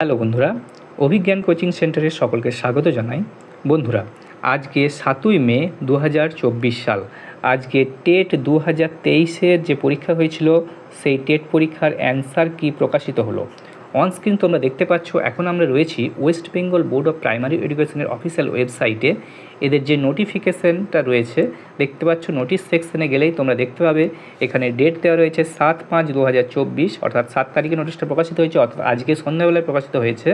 Hello বন্ধুরা, অভিজ্ঞান coaching সেন্টারে সকলকে স্বাগত জানাই। বন্ধুরা, আজকে 7ই মে 2024 সাল। আজকে টেট 2023-এর যে পরীক্ষা হয়েছিল সেই টেট পরীক্ষার অ্যান্সার কি প্রকাশিত হলো। অনস্ক্রিন তোমরা দেখতে পাচ্ছ, এখন আমরা রয়েছি West Bengal board of primary এডুকেশনের অফিসিয়াল ওয়েবসাইটে। এদের যে নোটিফিকেশানটা রয়েছে দেখতে পাচ্ছ, নোটিশ সেকশনে গেলেই তোমরা দেখতে পাবে এখানে ডেট দেওয়া রয়েছে 7/5/2024, অর্থাৎ 7 তারিখে নোটিশটা প্রকাশিত হয়েছে, অর্থাৎ আজকে সন্ধ্যাবেলায় প্রকাশিত হয়েছে।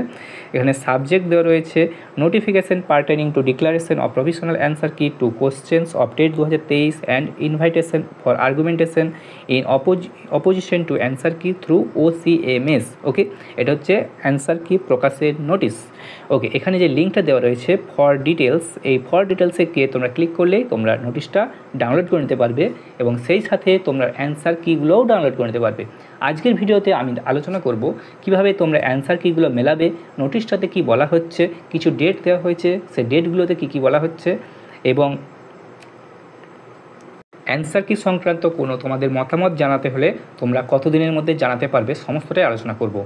এখানে সাবজেক্ট দেওয়া রয়েছে notification pertaining to declaration of provisional answer key to questions of TET 2023 and invitation for argumentation in opposition to answer key through OCMS। Okay, এটা হচ্ছে অ্যান্সার কি প্রকাশের নোটিশ। ওকে, এখানে যে লিঙ্কটা দেওয়া রয়েছে ফর ডিটেলস, এই ফর ডিটেলসে গিয়ে তোমরা ক্লিক করলেই তোমরা নোটিশটা ডাউনলোড করে নিতে পারবে এবং সেই সাথে তোমরা অ্যান্সার কিগুলোও ডাউনলোড করে নিতে পারবে। আজকের ভিডিওতে আমি আলোচনা করব কিভাবে তোমরা অ্যান্সার কিগুলো মেলাবে, নোটিশটাতে কি বলা হচ্ছে, কিছু ডেট দেওয়া হয়েছে, সেই ডেটগুলোতে কী বলা হচ্ছে এবং অ্যান্সার কি সংক্রান্ত কোনো তোমাদের মতামত জানাতে হলে তোমরা কতদিনের মধ্যে জানাতে পারবে, সমস্তটাই আলোচনা করব।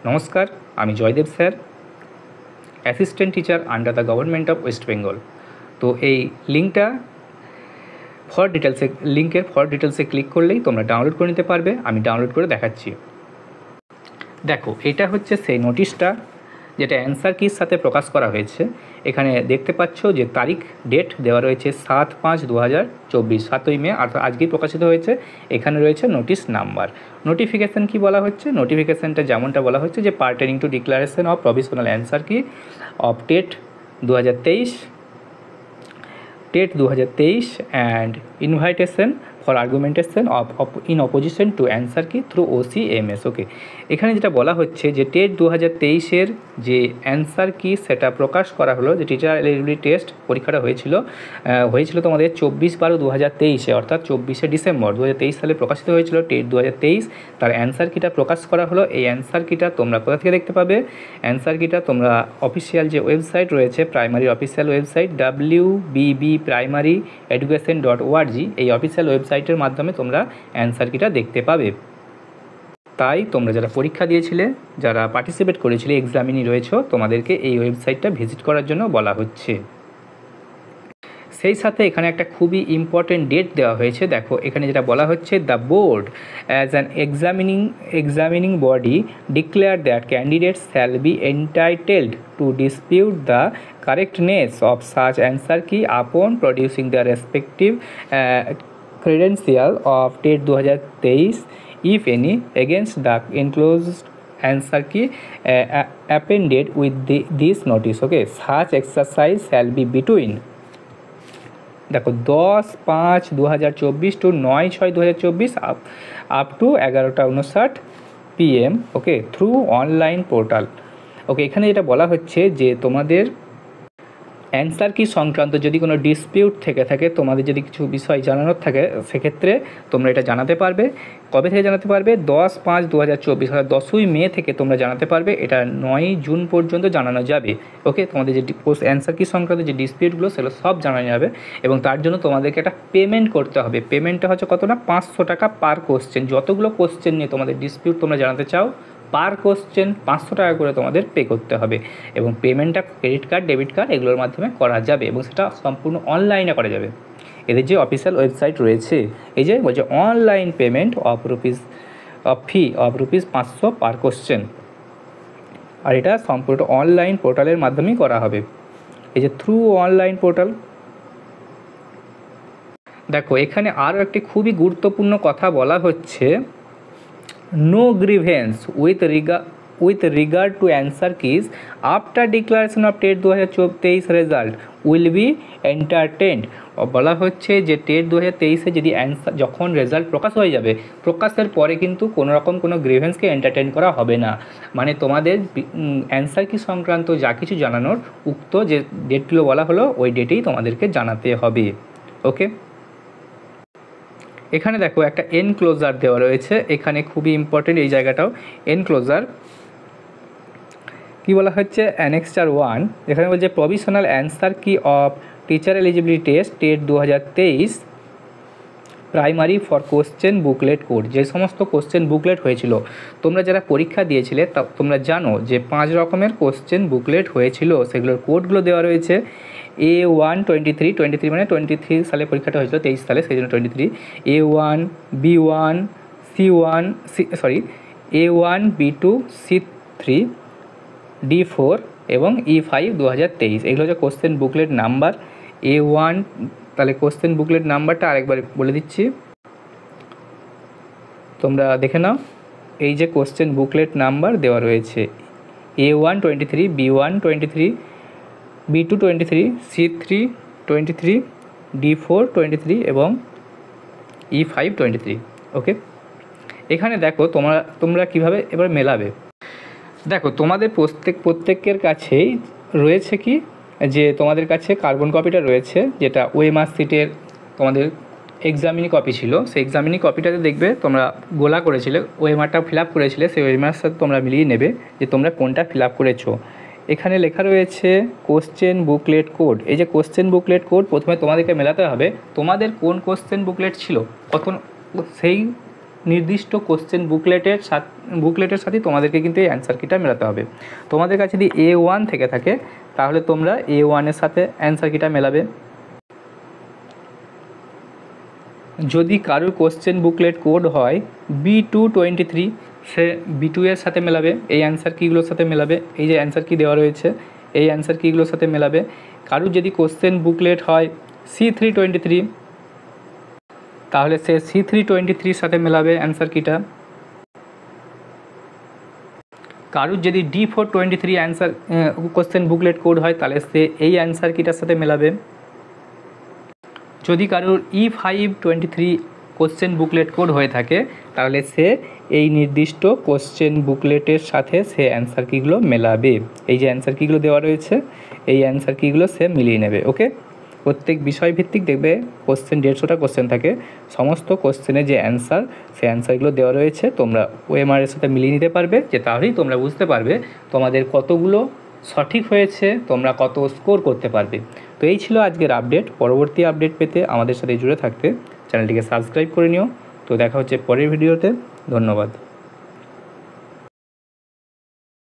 নমস্কার, আমি Joydeb sir, assistant teacher under the government of West Bengal. তো এই লিঙ্কটা ফর ডিটেলসে ক্লিক করলেই তোমরা ডাউনলোড করে নিতে পারবে। আমি ডাউনলোড করে দেখাচ্ছি। দেখো, এটা হচ্ছে সেই নোটিশটা যেটা অ্যান্সার কির সাথে প্রকাশ করা হয়েছে। এখানে দেখতে পাচ্ছ যে তারিখ ডেট দেওয়া রয়েছে 7/5/2024, 7ই মে, অর্থাৎ আজকেই প্রকাশিত হয়েছে। এখানে রয়েছে নোটিশ নাম্বার। নোটিফিকেশান কি বলা হচ্ছে, নোটিফিকেশানটা যেমনটা বলা হচ্ছে যে pertaining to declaration of provisional answer key of TET 2023 and invitation for argumentation in opposition to answer key through OCMS। Okay, এখানে যেটা বলা হচ্ছে যে টেট 2023-এর যে অ্যান্সার কি সেটা প্রকাশ করা হলো, যে টিচার এলিজিবিলিটি টেস্ট পরীক্ষাটা হয়েছিল তোমাদের 24/12/2023-এ, অর্থাৎ 24শে ডিসেম্বর 2023 সালে প্রকাশিত হয়েছিল টেট 2023। তার অ্যান্সার কিটা প্রকাশ করা হলো। এই অ্যান্সার কিটা তোমরা কোথা থেকে দেখতে পাবে? অ্যান্সার কিটা তোমরা অফিসিয়াল যে ওয়েবসাইট রয়েছে, প্রাইমারি অফিসিয়াল ওয়েবসাইট wbbprimaryeducation.org, এই অফিসিয়াল ওয়েবসাইটের মাধ্যমে তোমরা অ্যান্সার কিটা দেখতে পাবে। তাই তোমরা যারা পরীক্ষা দিয়েছিলে, যারা পার্টিসিপেট করেছিলে, এক্সামিনি রয়েছে, তোমাদেরকে এই ওয়েবসাইটটা ভিজিট করার জন্য বলা হচ্ছে। সেই সাথে এখানে একটা খুবই ইম্পর্টেন্ট ডেট দেওয়া হয়েছে। দেখো, এখানে যেটা বলা হচ্ছে, the board as an examining body declare that candidates shall be entitled to dispute the correctness of such answer key upon producing the respective credential of TET 2023 if any against the enclosed answer key appended with this notice. Okay, such exercise shall be between দেখো 10/5/2024 to 9/6/2024 up to 11:59 PM। Okay, through online portal. Okay, এখানে যেটা বলা হচ্ছে যে তোমাদের answer কি সংক্রান্ত যদি কোনো ডিসপিউট থেকে থাকে, তোমাদের যদি কিছু বিষয় জানানোর থাকে, সেক্ষেত্রে তোমরা এটা জানাতে পারবে। কবে থেকে জানাতে পারবে? 10/5/2024, অর্থাৎ 10ই মে থেকে তোমরা জানাতে পারবে। এটা 9ই জুন পর্যন্ত জানানো যাবে। ওকে, তোমাদের যে অ্যান্সার কি সংক্রান্ত যে ডিসপিউটগুলো সেগুলো সব জানানো যাবে এবং তার জন্য তোমাদেরকে একটা পেমেন্ট করতে হবে। পেমেন্টটা হচ্ছে কত না, 500 টাকা পার কোশ্চেন। যতগুলো কোশ্চেন নিয়ে তোমাদের ডিসপিউট তোমরা জানাতে চাও, পার কোশ্চেন 500 টাকা করে তোমাদের পে করতে হবে এবং পেমেন্টটা ক্রেডিট কার্ড, ডেবিট কার্ড এগুলোর মাধ্যমে করা যাবে এবং সেটা সম্পূর্ণ অনলাইনে করা যাবে। এদের যে অফিসিয়াল ওয়েবসাইট রয়েছে, এই যে বলছে online payment of fee of rupees 500 per question, আর এটা সম্পূর্ণ অনলাইন পোর্টালের মাধ্যমেই করা হবে। এই যে থ্রু অনলাইন পোর্টাল। দেখো, এখানে আরও একটি খুবই গুরুত্বপূর্ণ কথা বলা হচ্ছে, no grievance with regard to answer keys after declaration of TET 2023 result will be entertained। বলা হচ্ছে যে টেট 2023-এ যদি অ্যান্সার যখন রেজাল্ট প্রকাশ হয়ে যাবে, প্রকাশের পরে কিন্তু কোনোরকম কোনো গ্রিভেন্সকে এন্টারটেন করা হবে না। মানে তোমাদের অ্যান্সার কি সংক্রান্ত যা কিছু জানানোর উক্ত যে ডেটগুলো বলা হলো ওই ডেটেই তোমাদেরকে জানাতে হবে। ওকে, এখানে দেখো একটা এনক্লোজার দেওয়া রয়েছে। এখানে খুবই ইম্পর্টেন্ট এই জায়গাটাও, এনক্লোজার কি বলা হচ্ছে, অ্যানেক্সচার 1। এখানে বলছে provisional answer key of teacher eligibility test TET 2023 primary for question booklet code. যে সমস্ত কোশ্চেন বুকলেট হয়েছিল, তোমরা যারা পরীক্ষা দিয়েছিলে তা তোমরা জানো যে 5 রকমের কোশ্চেন বুকলেট হয়েছিল, সেগুলোর কোডগুলো দেওয়া রয়েছে। A1 23 মানে 23 সালে পরীক্ষাটা হয়েছিল, 23 সালে, সেই জন্য 23। A1, B1, C1 A1, B2, C3, D4 এবং E5 2023। এগুলো হচ্ছে কোশ্চেন বুকলেট নাম্বার। A1, তাহলে কোশ্চেন বুকলেট নাম্বারটা আরেকবার বলে দিচ্ছি, তোমরা দেখে নাও। এই যে কোশ্চেন বুকলেট নাম্বার দেওয়া রয়েছে, A1 23, B1 23, B2 23, C3 23, D4 23 এবং E5 23। ওকে, এখানে দেখো তোমরা কিভাবে এবার মেলাবে। দেখো তোমাদের প্রত্যেকের কাছেই রয়েছে কি, যে তোমাদের কাছে কার্বন কপিটা রয়েছে, যেটা ওএমআর শিটের তোমাদের এক্সামিনি কপি ছিল। সেই এক্সামিনি কপিটাতে দেখবে তোমরা গোলা করেছিলে, ওএমআরটা ফিল আপ করেছিলে, সেই ওএমআর সাথে তোমরা মিলিয়ে নেবে যে তোমরা কোনটা ফিল আপ করেছো। এখানে লেখা রয়েছে কোশ্চেন বুকলেট কোড। এই যে কোশ্চেন বুকলেট কোড, প্রথমে তোমাদেরকে মেলাতে হবে তোমাদের কোন কোশ্চেন বুকলেট ছিল, কত সেই নির্দিষ্ট কোশ্চেন বুকলেটের সাথে তোমাদেরকে কিন্তু এই অ্যান্সার কিটা মেলাতে হবে। তোমাদের কাছে যদি A1 থেকে থাকে তাহলে তোমরা A1-এর সাথে অ্যান্সার কিটা মেলাবে। যদি কারোর কোশ্চেন বুকলেট কোড হয় B2 23, সে B2-এর সাথে মেলাবে, এই অ্যান্সার কিগুলোর সাথে মেলাবে, এই যে অ্যান্সার কি দেওয়া রয়েছে এই অ্যান্সার কিগুলোর সাথে মেলাবে। কারোর যদি কোশ্চেন বুকলেট হয় C3 23, তাহলে সে C3 23-র সাথে মেলাবে অ্যান্সার কিটা। কারোর যদি D4 23 answer question booklet code হয় তাহলে সে এই অ্যান্সার কিটার সাথে মেলাবে। যদি কারোর E5 23 কোশ্চেন বুকলেট কোড হয়ে থাকে তাহলে সে এই নির্দিষ্ট কোশ্চেন বুকলেটের সাথে সে অ্যান্সার কিগুলো মেলাবে। এই যে অ্যান্সার কিগুলো দেওয়া রয়েছে এই অ্যান্সার কিগুলো সে মিলিয়ে নেবে। ওকে, প্রত্যেক বিষয়ভিত্তিক দেখবে কোশ্চেন 150টা কোশ্চেন থাকে, সমস্ত কোশ্চেনের যে অ্যান্সার সেই অ্যান্সারগুলো দেওয়া রয়েছে তোমরা ওএমআরের সাথে মিলিয়ে নিতে পারবে, যে তাহলেই তোমরা বুঝতে পারবে তোমাদের কতগুলো সঠিক হয়েছে, তোমরা কত স্কোর করতে পারবে। তো এই ছিল আজকের আপডেট। পরবর্তী আপডেট পেতে আমাদের সাথে জুড়ে থাকতে চ্যানেলটিকে সাবস্ক্রাইব করে নিও। তো দেখা হচ্ছে পরের ভিডিওতে। ধন্যবাদ।